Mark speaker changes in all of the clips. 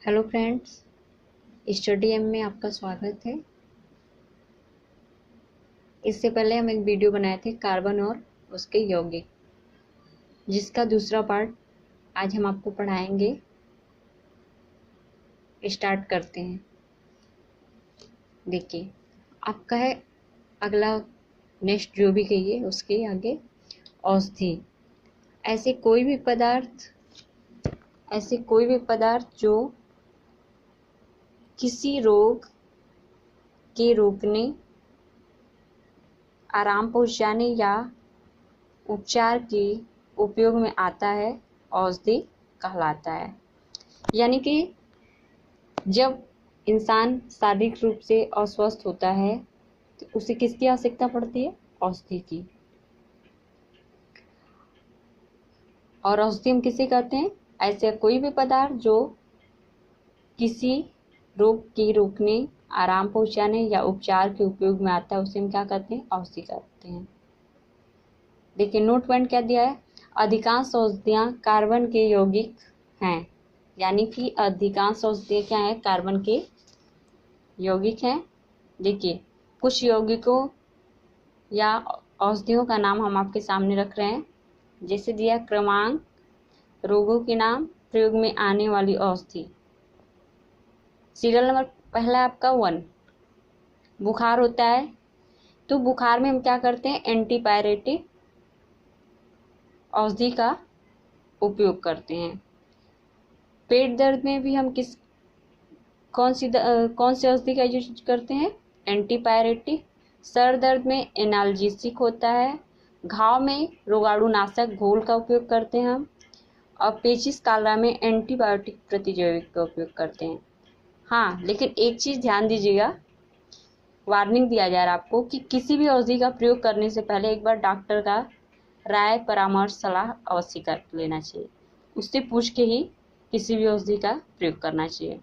Speaker 1: Hello friends, study M में आपका स्वागत है। इससे पहले हम एक वीडियो बनाए थे कार्बन और उसके यौगिक, जिसका दूसरा पार्ट आज हम आपको पढ़ाएंगे। स्टार्ट करते हैं। देखिए, आपका है अगला नेक्स्ट जो भी कहिए उसके आगे औषधि। ऐसे कोई भी पदार्थ जो किसी रोग के रोकने, आराम पहुंचाने या उपचार के उपयोग में आता है, औषधि कहलाता है। यानी कि जब इंसान शारीरिक रूप से अस्वस्थ होता है तो उसे किसकी आवश्यकता पड़ती है? औषधि की। और औषधि हम किसे कहते हैं? ऐसे कोई भी पदार्थ जो किसी रोग के रोकने, आराम पहुंचाने या उपचार के उपयोग में आता है, उसे हम क्या कहते हैं? औषधि कहते हैं। देखिए, नोट पॉइंट क्या दिया है? अधिकांश औषधियाँ कार्बन के यौगिक हैं। यानी कि अधिकांश औषधियाँ क्या हैं? कार्बन के यौगिक हैं। देखिए, कुछ यौगिकों या औषधियों का नाम हम आपके सामने रख रहे हैं। जैसे दिया क्रमांक, रोगों के नाम, प्रयोग में आने वाली औषधि। सीरियल नंबर पहला आपका 1। बुखार होता है तो बुखार में हम क्या करते हैं? एंटीपायरेटिक औषधि का उपयोग करते हैं। पेट दर्द में भी हम कौन सी औषधि का यूज करते हैं? एंटीपायरेटिक। सर दर्द में एनाल्जेसिक होता है। घाव में रोगाणुनाशक घोल का उपयोग करते हैं हम। और पेचिश कालरा में एंटीबायोटिक प्रतिजैविक का उपयोग करते हैं। हाँ, लेकिन एक चीज़ ध्यान दीजिएगा, वार्निंग दिया जा रहा है आपको कि किसी भी औषधि का प्रयोग करने से पहले एक बार डॉक्टर का राय, परामर्श, सलाह अवश्य कर लेना चाहिए। उससे पूछ के ही किसी भी औषधि का प्रयोग करना चाहिए।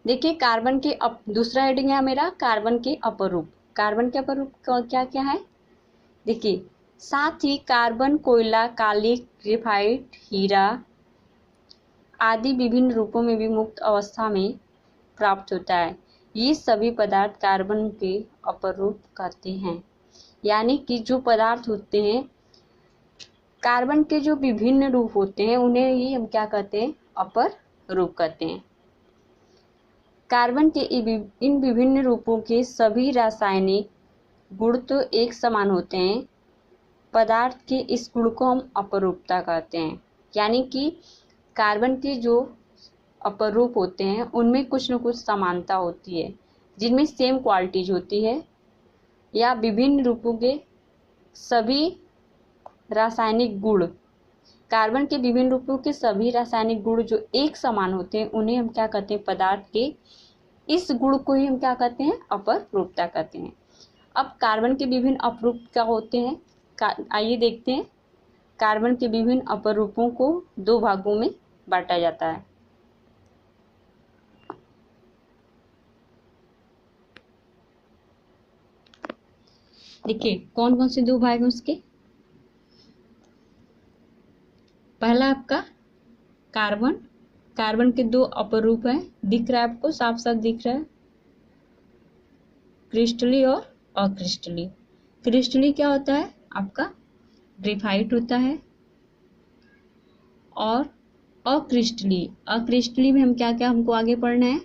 Speaker 1: देखिए, कार्बन के दूसरा हेडिंग है मेरा कार्बन के अपरूप। कार्बन के अपरूप क्या क्या है? देखिए, साथ ही कार्बन कोयला, कालिक, ग्रेफाइट, हीरा आदि विभिन्न रूपों में भी मुक्त अवस्था में प्राप्त होता है। ये सभी पदार्थ कार्बन के अपरूप कहते हैं। यानी कि जो पदार्थ होते हैं, कार्बन के जो विभिन्न रूप होते हैं, उन्हें ही हम क्या कहते हैं? अपर रूप कहते हैं। कार्बन के इन विभिन्न रूपों के सभी रासायनिक गुण तो एक समान होते हैं। पदार्थ के इस गुण को हम अपरूपता कहते हैं। यानी कि कार्बन के जो अपरूप होते हैं उनमें कुछ न कुछ समानता होती है, जिनमें सेम क्वालिटीज होती है, या विभिन्न रूपों के सभी रासायनिक गुण, कार्बन के विभिन्न रूपों के सभी रासायनिक गुण जो एक समान होते हैं, उन्हें हम क्या कहते हैं? पदार्थ के इस गुण को ही हम क्या कहते हैं? अपरूपता कहते हैं। अब कार्बन के विभिन्न अपरूप क्या होते हैं? आइए देखते हैं। कार्बन के विभिन्न अपरूपों को 2 भागों में बांटा जाता है। देखिए, कौन कौन से 2 भाग हैं उसके? पहला आपका कार्बन। कार्बन के 2 अपरूप हैं। दिख रहा है आपको? साफ साफ दिख रहा है। क्रिस्टली और अक्रिस्टली। क्रिस्टली क्या होता है आपका? ग्रेफाइट होता है। और अक्रिस्टली में हम क्या क्या हमको आगे पढ़ना है?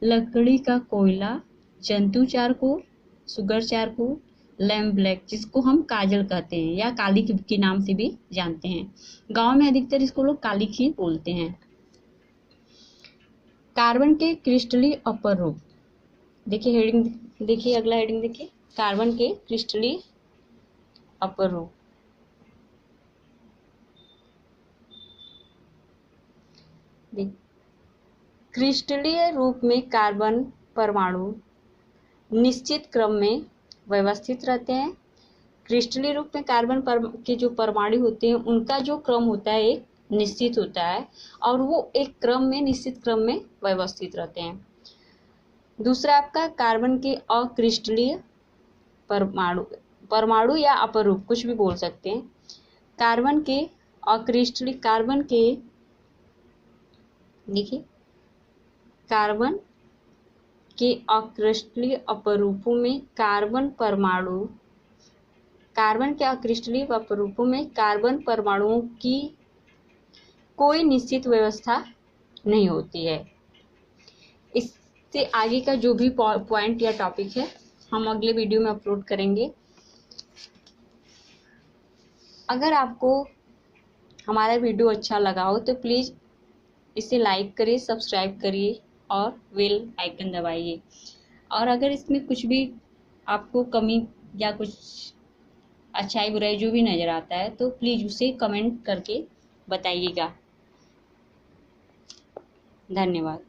Speaker 1: लकड़ी का कोयला, जंतु charcoal, sugar charcoal, lamp black, जिसको हम काजल कहते हैं या काली के नाम से भी जानते हैं। गांव में अधिकतर इसको लोग कालिक ही बोलते हैं। कार्बन के क्रिस्टली अपर रूप। देखिए हेडिंग, देखिए अगला हेडिंग देखिए, कार्बन के क्रिस्टली अपर रूप। क्रिस्टलीय रूप में कार्बन परमाणु निश्चित क्रम में व्यवस्थित रहते हैं। क्रिस्टलीय रूप में कार्बन के जो परमाणु होते हैं, उनका जो क्रम होता है एक निश्चित होता है, और वो एक क्रम में, निश्चित क्रम में व्यवस्थित रहते हैं। दूसरा आपका कार्बन के अक्रिस्टलीय परमाणु या अपरूप, कुछ भी बोल सकते हैं। कार्बन के देखिए कार्बन के अक्रिस्टलीय अपरूपों में कार्बन के अक्रिस्टलीय अपरूपों में कार्बन परमाणुओं की कोई निश्चित व्यवस्था नहीं होती है। इससे आगे का जो भी पॉइंट या टॉपिक है हम अगले वीडियो में अपलोड करेंगे। अगर आपको हमारा वीडियो अच्छा लगा हो तो प्लीज़ इसे लाइक करिए, सब्सक्राइब करिए और बेल आइकन दबाइए। और अगर इसमें कुछ भी आपको कमी या कुछ अच्छाई बुराई जो भी नज़र आता है तो प्लीज़ उसे कमेंट करके बताइएगा। धन्यवाद।